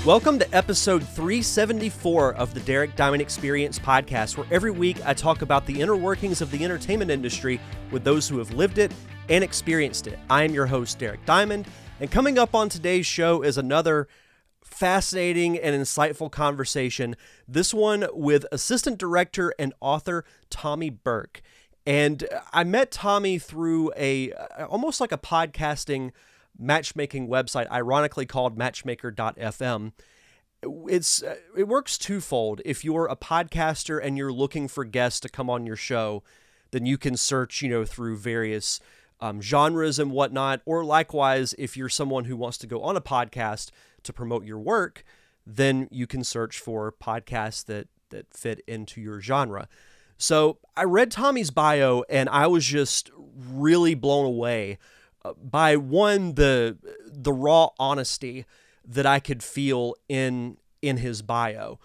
Welcome to episode 374 of the Derek Diamond Experience podcast, where every week I talk about the inner workings of the entertainment industry with those who have lived it and experienced it. I am your host, Derek Diamond, and coming up on today's show is another fascinating and insightful conversation, this one with assistant director and author Tommy Burke. And I met Tommy through almost like a podcasting matchmaking website, ironically called matchmaker.fm. It works twofold. If you're a podcaster and you're looking for guests to come on your show, then you can search, through various genres and whatnot. Or likewise, if you're someone who wants to go on a podcast to promote your work, then you can search for podcasts that fit into your genre. So I read Tommy's bio and I was just really blown away by one, the raw honesty that I could feel in his bio.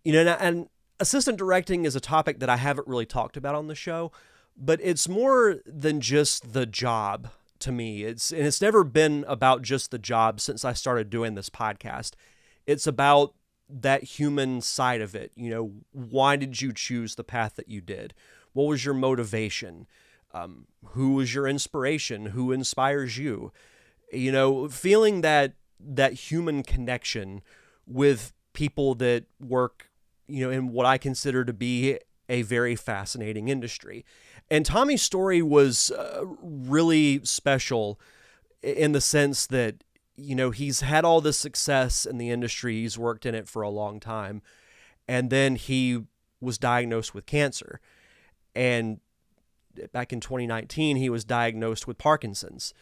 And assistant directing is a topic that I haven't really talked about on the show, but it's more than just the job to me. It's never been about just the job since I started doing this podcast. It's about that human side of it. Why did you choose the path that you did? What was your motivation? Who was your inspiration? Who inspires you? Feeling that human connection with people that work, in what I consider to be a very fascinating industry. And Tommy's story was really special in the sense that, he's had all this success in the industry. He's worked in it for a long time. And then he was diagnosed with cancer. And back in 2019, he was diagnosed with Parkinson's,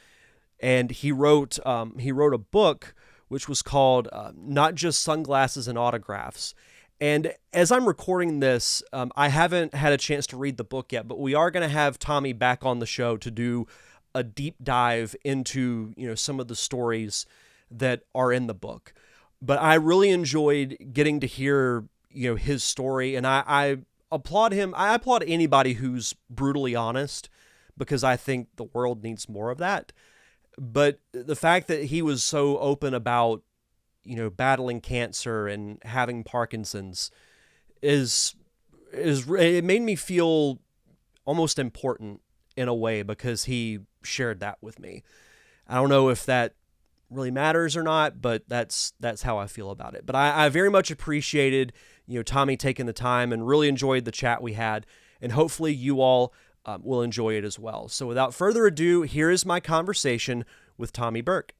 and he wrote a book which was called Not Just Sunglasses and Autographs. And as I'm recording this, I haven't had a chance to read the book yet, but we are going to have Tommy back on the show to do a deep dive into, some of the stories that are in the book. But I really enjoyed getting to hear, his story, and I applaud him. I applaud anybody who's brutally honest, because I think the world needs more of that. But the fact that he was so open about, battling cancer and having Parkinson's it made me feel almost important in a way, because he shared that with me. I don't know if that really matters or not, but that's how I feel about it. But I very much appreciated Tommy taking the time, and really enjoyed the chat we had, and hopefully you all will enjoy it as well. So without further ado, here is my conversation with Tommy Burke.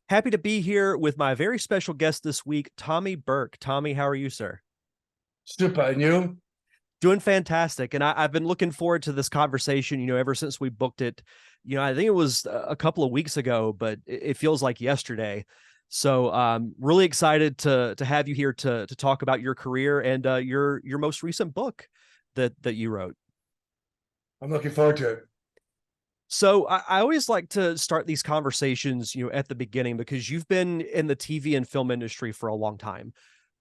Happy to be here with my very special guest this week, Tommy Burke. Tommy, how are you, sir? Super, and you? Doing fantastic. And I've been looking forward to this conversation, ever since we booked it. I think it was a couple of weeks ago, but it feels like yesterday. So really excited to have you here to talk about your career and your most recent book that you wrote. I'm looking forward to it. So I always like to start these conversations, at the beginning, because you've been in the TV and film industry for a long time.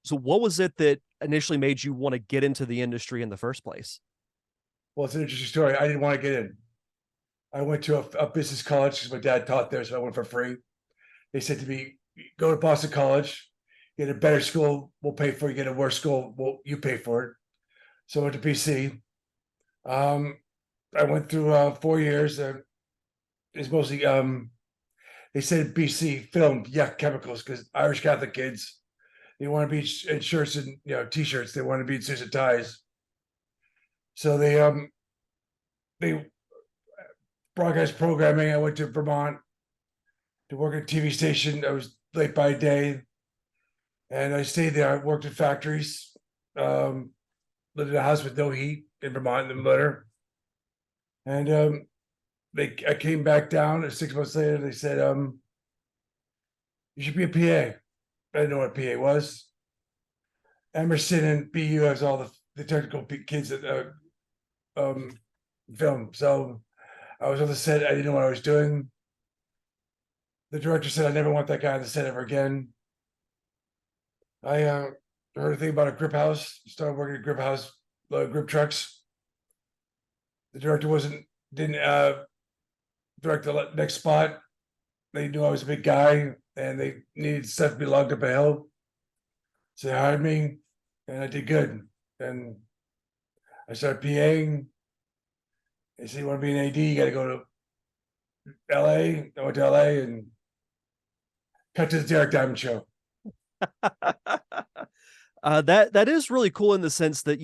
So what was it that initially made you want to get into the industry in the first place? Well, it's an interesting story. I didn't want to get in. I went to a business college because my dad taught there, so I went for free. They said to me, go to Boston College, get a better school, we'll pay for it. Get a worse school, you pay for it. So I went to BC. I went through 4 years. It's mostly, they said BC film, chemicals, because Irish Catholic kids, they want to be in shirts and t-shirts. They want to be in suits and ties. So they broadcast programming. I went to Vermont to work at a TV station. I was late by day, and I stayed there. I worked in factories, lived in a house with no heat in Vermont in the winter. And I came back down, and 6 months later, they said, you should be a PA. I didn't know what a PA was. Emerson and BU has all the technical kids at film. So I was on the set. I didn't know what I was doing. The director said, I never want that guy on the set ever again. I heard a thing about a grip house. Started working at grip house, grip trucks. The director didn't direct the next spot. they knew I was a big guy and they needed stuff to be logged up a hill. So they hired me and I did good. And I started PAing. They said, you want to be an AD, you got to go to LA. I went to LA and cut to the Derek Diamond show. That is really cool in the sense that,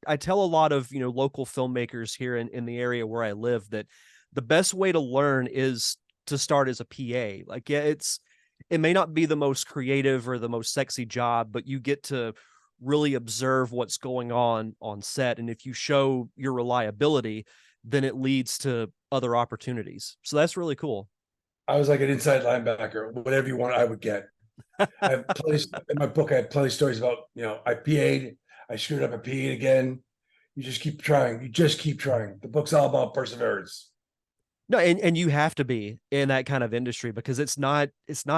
I tell a lot of, local filmmakers here in the area where I live that the best way to learn is to start as a PA. Like, yeah, it may not be the most creative or the most sexy job, but you get to really observe what's going on set. And if you show your reliability, then it leads to other opportunities. So that's really cool. I was like an inside linebacker. Whatever you want, I would get. I have plenty in my book. I have plenty of stories about, I PA'd, I screwed up, I PA'd again. You just keep trying. You just keep trying. The book's all about perseverance. No, and you have to be in that kind of industry because it's not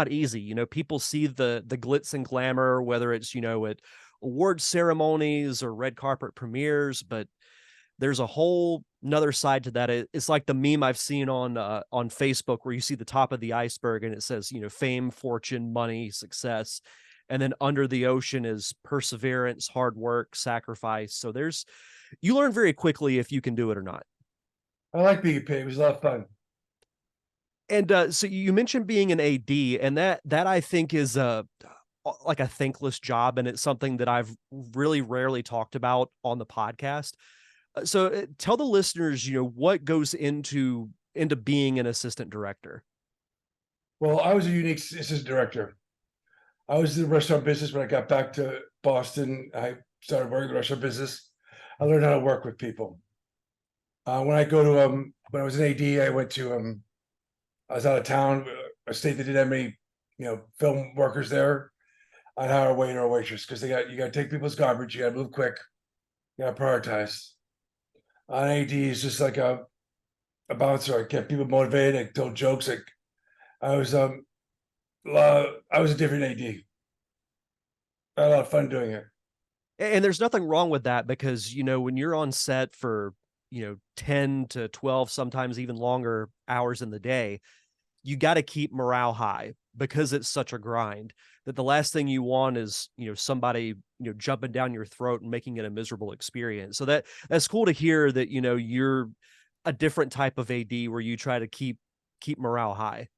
easy. People see the glitz and glamour, whether it's, at award ceremonies or red carpet premieres, but there's a whole another side to that. It's like the meme I've seen on Facebook where you see the top of the iceberg and it says, fame, fortune, money, success. And then under the ocean is perseverance, hard work, sacrifice. So you learn very quickly if you can do it or not. I like being paid. It was a lot of fun. And so you mentioned being an AD, and that I think is like a thankless job, and it's something that I've really rarely talked about on the podcast. So tell the listeners, what goes into being an assistant director. Well, I was a unique assistant director. I was in the restaurant business when I got back to Boston. I started working in the restaurant business. I learned how to work with people. When I go to when I was an AD, I was out of town, a state that didn't have many, film workers there. I'd hire a waiter or waitress because you got to take people's garbage. You got to move quick. You got to prioritize. An AD is just like a bouncer. I kept people motivated. I told jokes. Like I was I was a different AD. I had a lot of fun doing it. And there's nothing wrong with that because, when you're on set for, 10 to 12, sometimes even longer hours in the day, you got to keep morale high because it's such a grind that the last thing you want is, somebody, jumping down your throat and making it a miserable experience. So that's cool to hear that, you're a different type of AD where you try to keep morale high.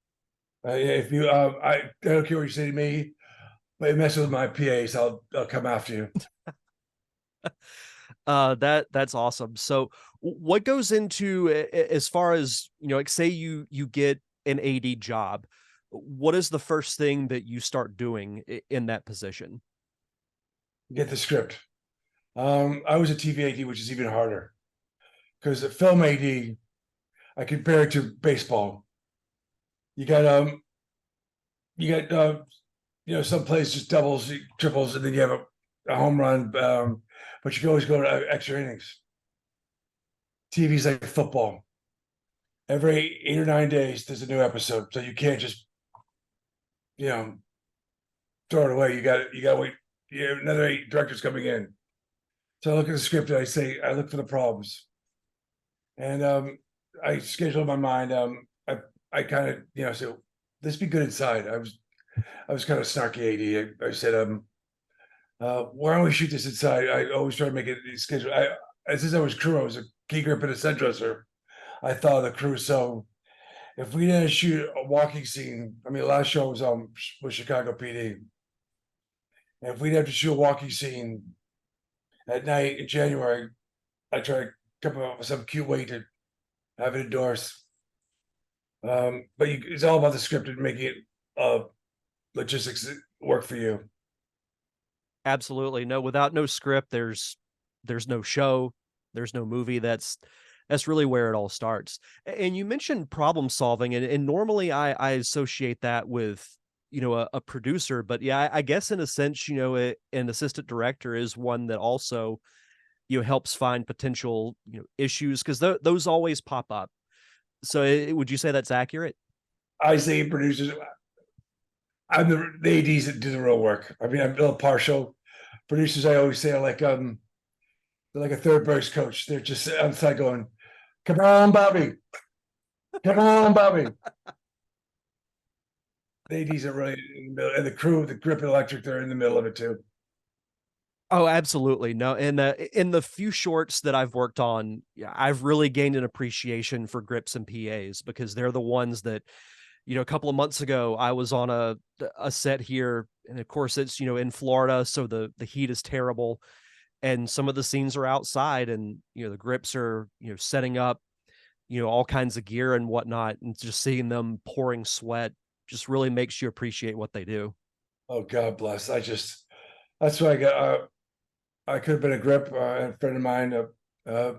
If you, I don't care what you say to me, but you mess with my PAs, I'll come after you. That's awesome. So what goes into as far as, like say you get an AD job, what is the first thing that you start doing in that position? Get the script. I was a TV AD, which is even harder because a film AD, I compare it to baseball. You got some plays just doubles, triples, and then you have a home run. But you can always go to extra innings. TV's like football. Every 8 or 9 days, there's a new episode, so you can't just you know throw it away. You got to wait. Another 8 directors coming in. So I look at the script and I look for the problems, and I schedule in my mind. I kind of say, this be good inside. I was kind of snarky AD. I said, why don't we shoot this inside? I always try to make it schedule. Since I was crew, I was a key grip and a set dresser. I thought of the crew. So if we didn't shoot a walking scene, I mean, the last show was Chicago PD. And if we'd have to shoot a walking scene at night in January, I try to come up with some cute way to have it indoors. But it's all about the script and making it logistics work for you. Absolutely. No, without no script, there's no show, there's no movie. That's really where it all starts. And you mentioned problem solving, and normally I associate that with a producer, but yeah, I guess in a sense, an assistant director is one that also helps find potential issues because those always pop up. So would you say that's accurate? I say producers. I'm the ADs that do the real work. I mean, I'm a little partial. Producers, I always say, are like they're like a third base coach. They're just outside going, "Come on, Bobby! Come on, Bobby!" The ADs are really in the middle, and the crew, the grip and electric, they're in the middle of it too. Oh, absolutely. No, in the few shorts that I've worked on, yeah, I've really gained an appreciation for grips and PAs because they're the ones that, a couple of months ago I was on a set here, and of course it's, in Florida, so the heat is terrible, and some of the scenes are outside, and the grips are, setting up, all kinds of gear and whatnot, and just seeing them pouring sweat just really makes you appreciate what they do. Oh, God bless. That's why I got. I could have been a grip. A friend of mine, uh,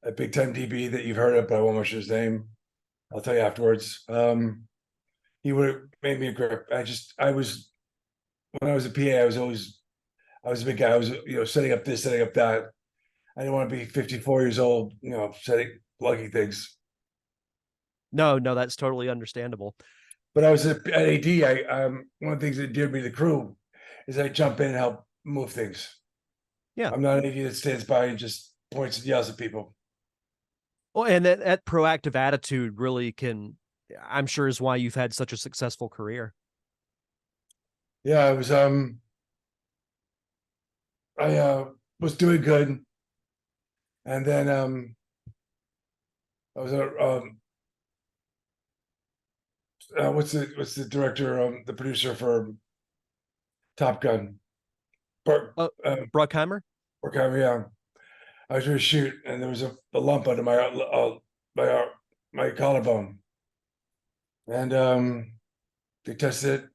a big time DB that you've heard of, but I won't mention his name. I'll tell you afterwards. He would have made me a grip. I was when I was a PA. I was a big guy. I was, setting up this, setting up that. I didn't want to be 54 years old, setting lucky things. No, no, that's totally understandable. But I was at AD. One of the things that endeared me to the crew is I jump in and help move things. Yeah. I'm not an AD that stands by and just points and yells at people. Well, and that proactive attitude really can, I'm sure, is why you've had such a successful career. Yeah, I was doing good, and then I was what's the director, the producer for Top Gun, Burke, Bruckheimer? yeah. I was going to shoot, and there was a lump under my my collarbone, and they tested it.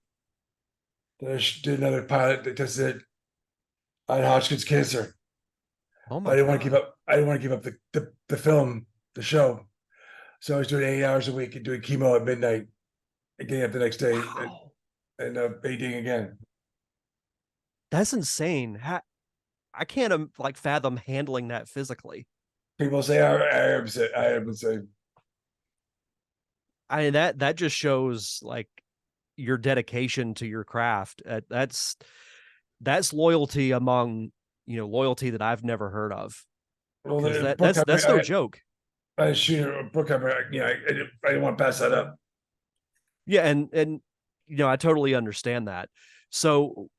Then I did another pilot. They tested it. I had Hodgkin's cancer. Oh But my I didn't want to God. give up. I didn't want to give up the film, the show. So I was doing 8 hours a week and doing chemo at midnight, and getting up the next day Wow. and ADing again. That's insane. I can't like fathom handling that physically. People say I am sick. I am insane. I mean, that just shows like your dedication to your craft. That's loyalty among, loyalty that I've never heard of, Well, because the book that's no joke. I shoot a book. I didn't want to pass that up. Yeah, and I totally understand that. So,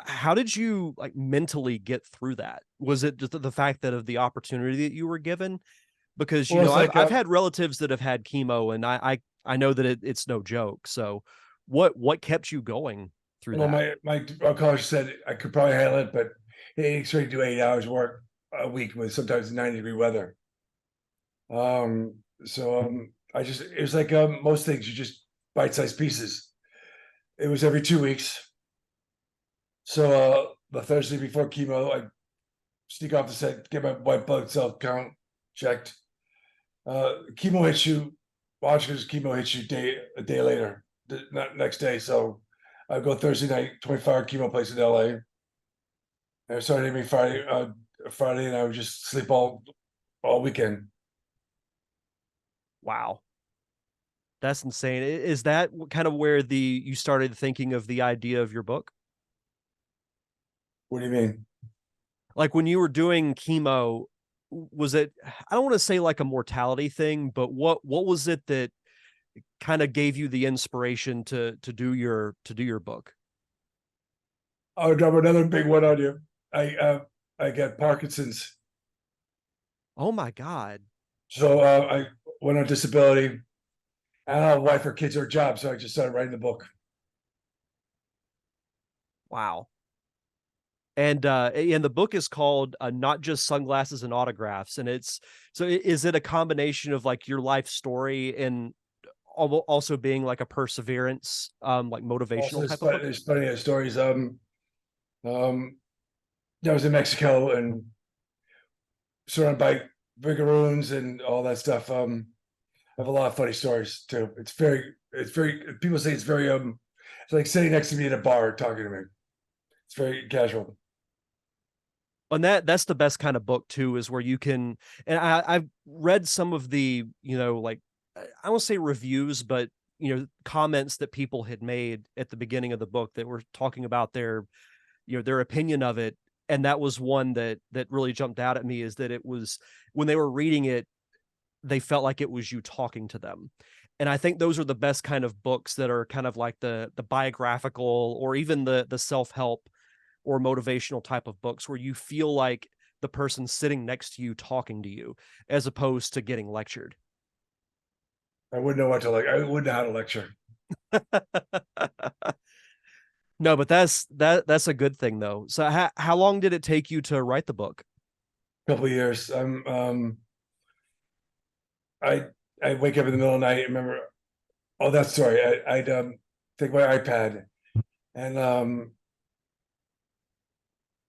how did you like mentally get through that? Was it just the fact that of the opportunity that you were given? Because Well, it's I've had relatives that have had chemo, and I know that it's no joke. So, what kept you going through well, that? my college said I could probably handle it, but he expected to do 8 hours work a week with sometimes 90-degree weather. So it was like most things, you just bite-sized pieces. It was every 2 weeks. So the Thursday before chemo, I sneak off the set, get my white blood cell count checked. Chemo hits you, Washington's chemo hits you a day later, not next day. So I go Thursday night, 24-hour chemo place in LA. And I started every Friday, and I would just sleep all weekend. Wow, that's insane. Is that kind of where you started thinking of the idea of your book? What do you mean? Like when you were doing chemo, was it, I don't want to say like a mortality thing, but what was it that kind of gave you the inspiration to do your book? I'll drop another big one on you. I got Parkinson's, Oh my God. so I went on disability. I don't have a wife or kids or a job, so I just started writing the book. Wow. And the book is called Not Just Sunglasses and Autographs. And is it a combination of like your life story and also being like a perseverance, like Also, motivational type of book? there's plenty of stories. Um, I was in Mexico and surrounded by vigaroons and all that stuff. I have a lot of funny stories too. It's very. People say it's very. It's like sitting next to me at a bar talking to me. It's very casual. And that's the best kind of book too, is where you can, and I've read some of the, like, I won't say reviews, but comments that people had made at the beginning of the book that were talking about their opinion of it. And that was one that really jumped out at me, is that it was, when they were reading it, they felt like it was you talking to them. And I think those are the best kind of books that are kind of like the biographical or even the self-help or motivational type of books where you feel like the person sitting next to you talking to you as opposed to getting lectured. I wouldn't know what to like. I wouldn't know how to lecture. No, but that's a good thing though. So how long did it take you to write the book? A couple of years. I I wake up in the middle of the night. Remember? Oh, that's sorry. I'd take my iPad and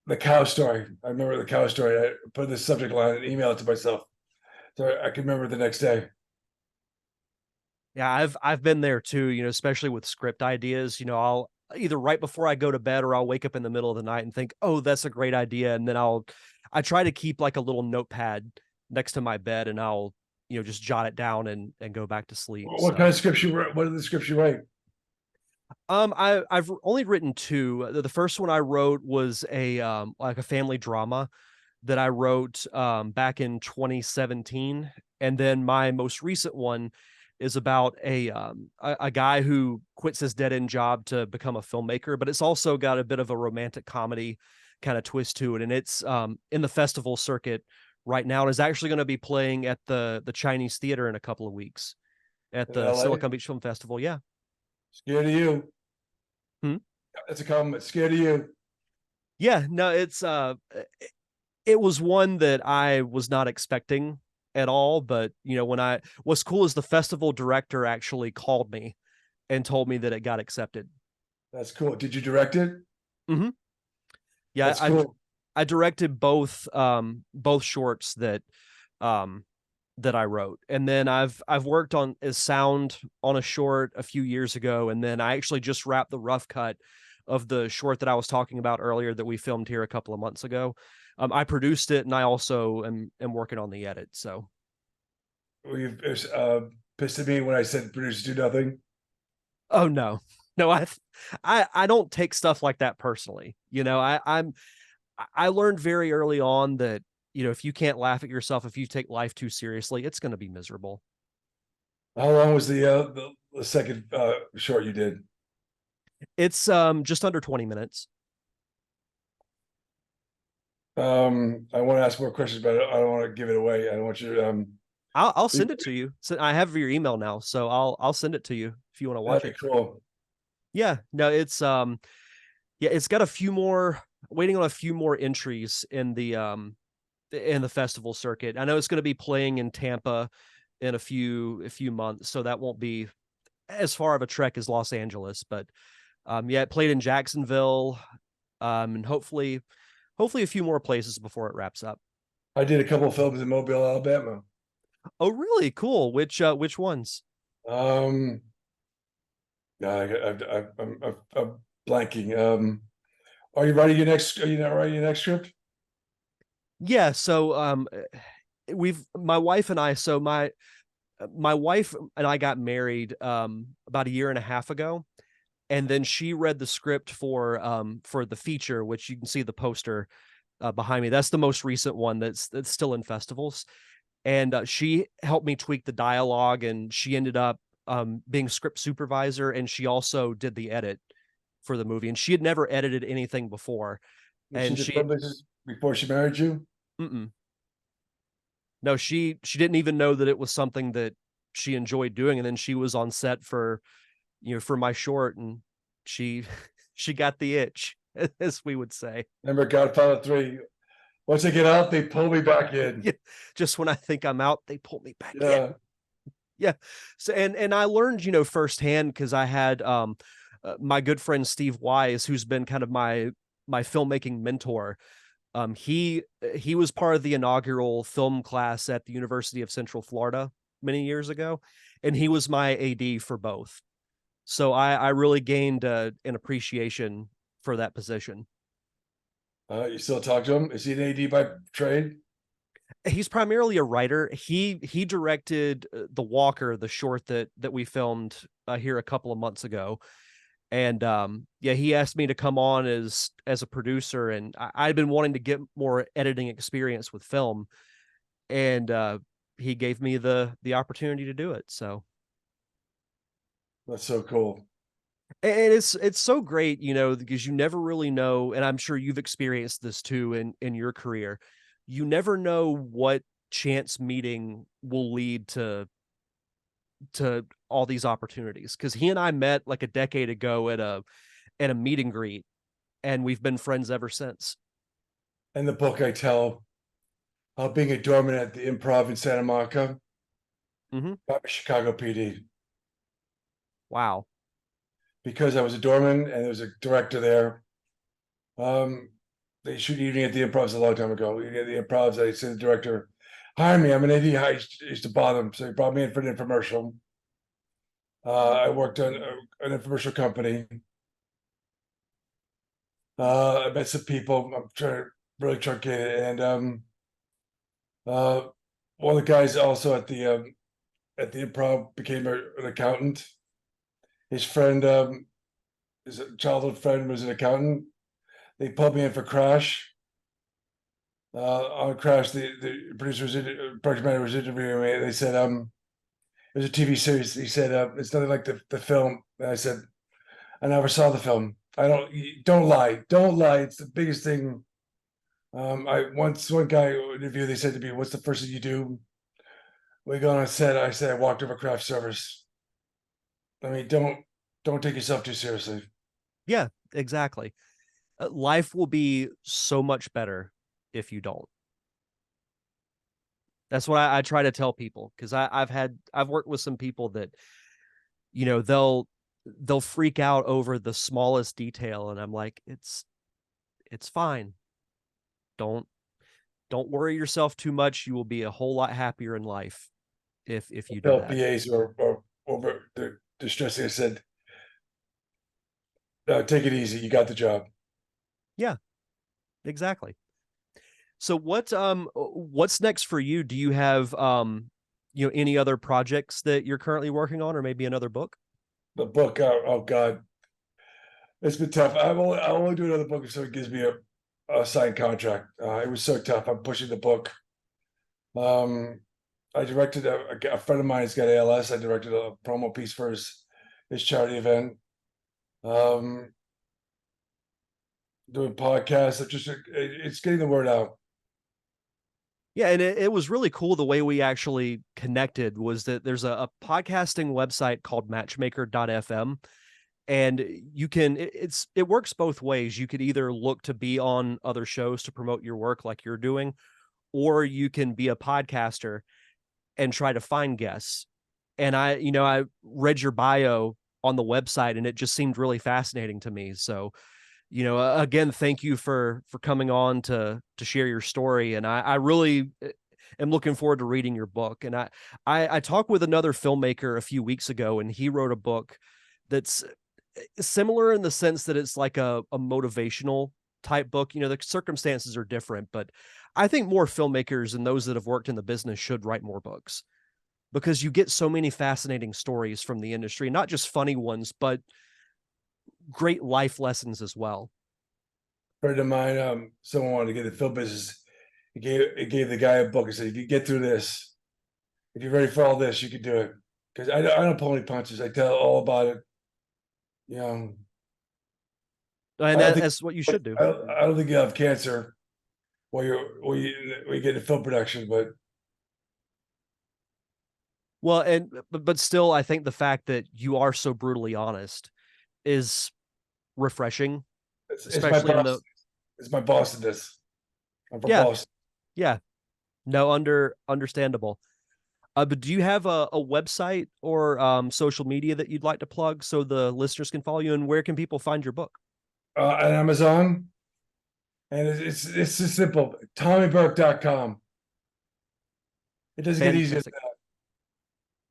the cow story. I remember the cow story. I put the subject line and email it to myself, so I can remember the next day. Yeah, I've been there too, especially with script ideas. I'll either right before I go to bed or I'll wake up in the middle of the night and think, "Oh, that's a great idea." And then I try to keep like a little notepad next to my bed and I'll, just jot it down and go back to sleep. What kind So, of scripts you write? What are the scripts you write? I've only written two. The first one I wrote was a like a family drama that I wrote back in 2017, and then my most recent one is about a guy who quits his dead end job to become a filmmaker, but it's also got a bit of a romantic comedy kind of twist to it, and it's in the festival circuit right now, and is actually going to be playing at the Chinese Theater in a couple of weeks at In the LA? Silicon Beach Film Festival. Yeah. Scared of you. Hmm? That's a compliment. Scared of you. Yeah, no, it was one that I was not expecting at all, but when what's cool is the festival director actually called me and told me that it got accepted. That's cool. Did you direct it? Hmm. Yeah, That's cool. I directed both shorts um that I wrote. And then I've worked on as sound on a short a few years ago, and then I actually just wrapped the rough cut of the short that I was talking about earlier that we filmed here a couple of months ago. I produced it, and I also am working on the edit. So, Were you pissed at me when I said producers do nothing? oh no, no, I don't take stuff like that personally. I learned very early on that if you can't laugh at yourself, if you take life too seriously, it's going to be miserable. How long was the second short you did? It's just under 20 minutes. I want to ask more questions, but I don't want to give it away. I don't want you. I'll send it to you. So I have your email now, so I'll send it to you if you want to watch That'd it. be cool. Yeah, no, it's yeah, it's got a few more waiting on a few more entries in the festival circuit. I know it's going to be playing in Tampa in a few months, so that won't be as far of a trek as Los Angeles, but yeah, it played in Jacksonville, and hopefully a few more places before it wraps up. I did a couple of films in Mobile, Alabama. Oh, really? Cool. Which ones? Um, God, I'm blanking. Are you writing your next? Are you not writing your next script? Yeah, so we've my wife and I so my wife and I got married about a year and a half ago, and then she read the script for the feature, which you can see the poster behind me. That's the most recent one that's still in festivals, and she helped me tweak the dialogue, and she ended up being script supervisor, and she also did the edit for the movie, and she had never edited anything before, Was she and did she film business before she married you? mm-mm. No, she didn't even know that it was something that she enjoyed doing, and then she was on set for my short, and she she got the itch, as we would say. Remember Godfather 3? Once I get out, they pull me back in. Yeah, just when I think I'm out, they pull me back in. Yeah. Yeah. So and I learned, firsthand because I had my good friend Steve Wise, who's been kind of my filmmaking mentor. He was part of the inaugural film class at the University of Central Florida many years ago, and he was my AD for both. So I really gained an appreciation for that position. You still talk to him? Is he an AD by trade? He's primarily a writer. He directed The Walker, the short that we filmed here a couple of months ago, and yeah, he asked me to come on as a producer, and I'd been wanting to get more editing experience with film, and he gave me the opportunity to do it. So That's so cool. And it's so great, because you never really know, and I'm sure you've experienced this too in your career. You never know what chance meeting will lead to all these opportunities. Because he and I met like a decade ago at a meet and greet, and we've been friends ever since. In the book, I tell how being a doorman at the Improv in Santa Monica Hmm. got me Chicago PD Wow. because I was a doorman and there was a director there. Um, they shoot evening at the Improvs a long time ago. Evening at the Improvs, I said the director, hire me. I'm an AD. I used to bother him, so he brought me in for an infomercial. I worked on an infomercial company. I met some people. I'm trying to really truncate it, and uh, one of the guys also at the Improv became an accountant. His friend, his childhood friend, was an accountant. They pulled me in for Crash. On Crash, the producers, project manager was interviewing me. They said, it was a TV series. He said, it's nothing like the film. And I said, I never saw the film. I don't lie. Don't lie. It's the biggest thing. I once one guy interview, they said to me, what's the first thing you do? We go on set. I said, I walked over craft service. I mean, don't take yourself too seriously. Yeah, exactly. Life will be so much better if you don't. That's what I try to tell people, because I've worked with some people that they'll freak out over the smallest detail, and I'm like, it's fine. Don't don't worry yourself too much. You will be a whole lot happier in life if you do Tell that. PAs or over they're distressing. I said, take it easy. You got the job. Yeah, exactly. So what's next for you? Do you have any other projects that you're currently working on, or maybe another book? The book, oh God, it's been tough. I'll only do another book if someone gives me a signed contract. It was so tough. I'm pushing the book. Um, I directed a friend of mine has got ALS. I directed a promo piece for his charity event. Um, doing podcasts. It's getting the word out. Yeah, and it was really cool the way we actually connected. Was that there's a podcasting website called matchmaker.fm, and it works both ways. You could either look to be on other shows to promote your work like you're doing, or you can be a podcaster and try to find guests. And I read your bio on the website, and it just seemed really fascinating to me. So, again, thank you for coming on to share your story. And I really am looking forward to reading your book. And I talked with another filmmaker a few weeks ago, and he wrote a book that's similar in the sense that it's like a motivational type book. The circumstances are different, but I think more filmmakers and those that have worked in the business should write more books, because you get so many fascinating stories from the industry, not just funny ones, but great life lessons as well. A friend of mine, someone wanted to get in the film business. He gave the guy a book and said, if you get through this, if you're ready for all this, you can do it. Because I don't pull any punches. I tell all about it. You know, And I don't think that's what you should do. I don't think you have cancer while you get into film production, but Well, and but still, I think the fact that you are so brutally honest is refreshing, it's my especially in the boss. It's my boss in this. I'm from yeah, Boston. yeah, no, understandable. But do you have a website or social media that you'd like to plug so the listeners can follow you? And where can people find your book? On Amazon, and it's just simple. TommyBurke.com. It doesn't get easier than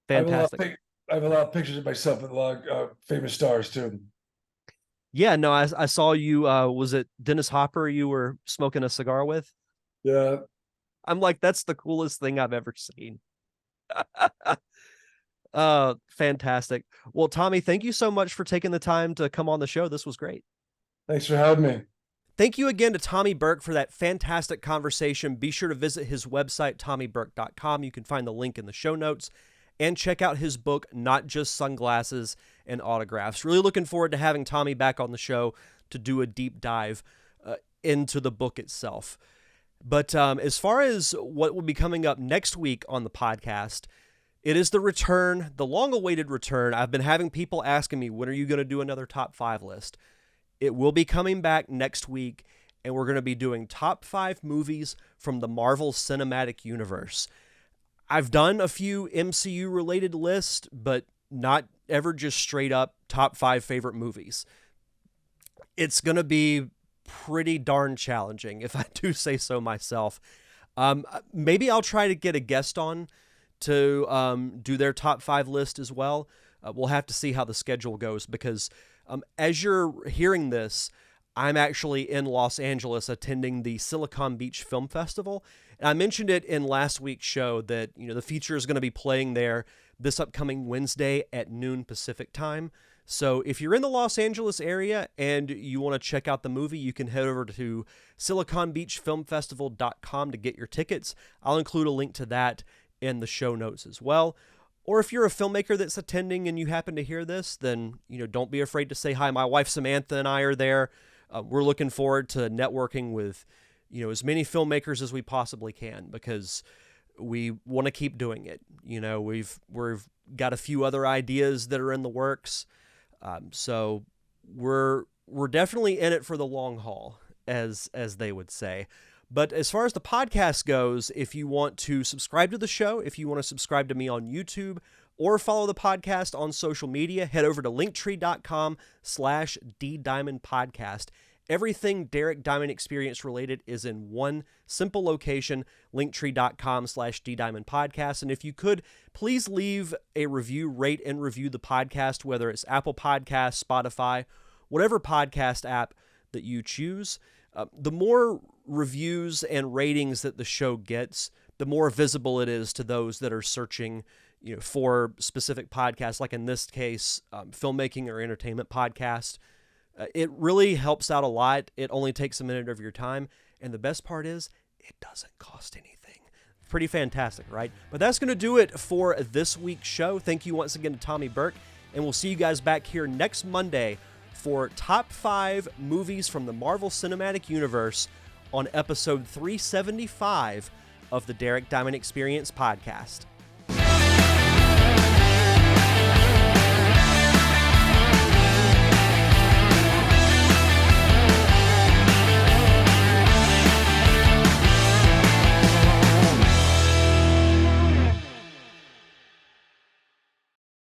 Fantastic, that. I have a lot of fantastic. I have a lot of pictures of myself with a lot of famous stars too. Yeah, no, I saw you. Was it Dennis Hopper you were smoking a cigar with? Yeah, I'm like, that's the coolest thing I've ever seen. Fantastic. Well, Tommy, thank you so much for taking the time to come on the show. This was great. thanks for having me. Thank you again to Tommy Burke for that fantastic conversation. Be sure to visit his website, tommyburke.com. You can find the link in the show notes. and check out his book, Not Just Sunglasses and Autographs. Really looking forward to having Tommy back on the show to do a deep dive into the book itself. But as far as what will be coming up next week on the podcast, it is the return, the long-awaited return. I've been having people asking me, when are you going to do another top 5 list? It will be coming back next week, and we're going to be doing top 5 movies from the Marvel Cinematic Universe. I've done a few MCU-related lists, but not ever just straight up top 5 favorite movies. It's going to be pretty darn challenging, if I do say so myself. Maybe I'll try to get a guest on to do their top 5 list as well. We'll have to see how the schedule goes, because as you're hearing this, I'm actually in Los Angeles attending the Silicon Beach Film Festival. And I mentioned it in last week's show that, the feature is going to be playing there this upcoming Wednesday at noon Pacific time. So if you're in the Los Angeles area and you want to check out the movie, you can head over to siliconbeachfilmfestival.com to get your tickets. I'll include a link to that in the show notes as well. Or if you're a filmmaker that's attending and you happen to hear this, then, don't be afraid to say hi. My wife Samantha and I are there. We're looking forward to networking with, as many filmmakers as we possibly can, because we want to keep doing it. We've got a few other ideas that are in the works. So we're definitely in it for the long haul, as they would say. But as far as the podcast goes, if you want to subscribe to the show, if you want to subscribe to me on YouTube or follow the podcast on social media, head over to linktree.com/DDiamondPodcast. Everything Derek Diamond Experience related is in one simple location, linktree.com/DDiamondPodcast. And if you could, please leave a review, rate and review the podcast, whether it's Apple Podcasts, Spotify, whatever podcast app that you choose. The more reviews and ratings that the show gets, the more visible it is to those that are searching, for specific podcasts, like in this case, filmmaking or entertainment podcast. It really helps out a lot. It only takes a minute of your time. And the best part is, it doesn't cost anything. Pretty fantastic, right? But that's going to do it for this week's show. Thank you once again to Tommy Burke. And we'll see you guys back here next Monday for top 5 movies from the Marvel Cinematic Universe on episode 375 of the Derek Diamond Experience podcast.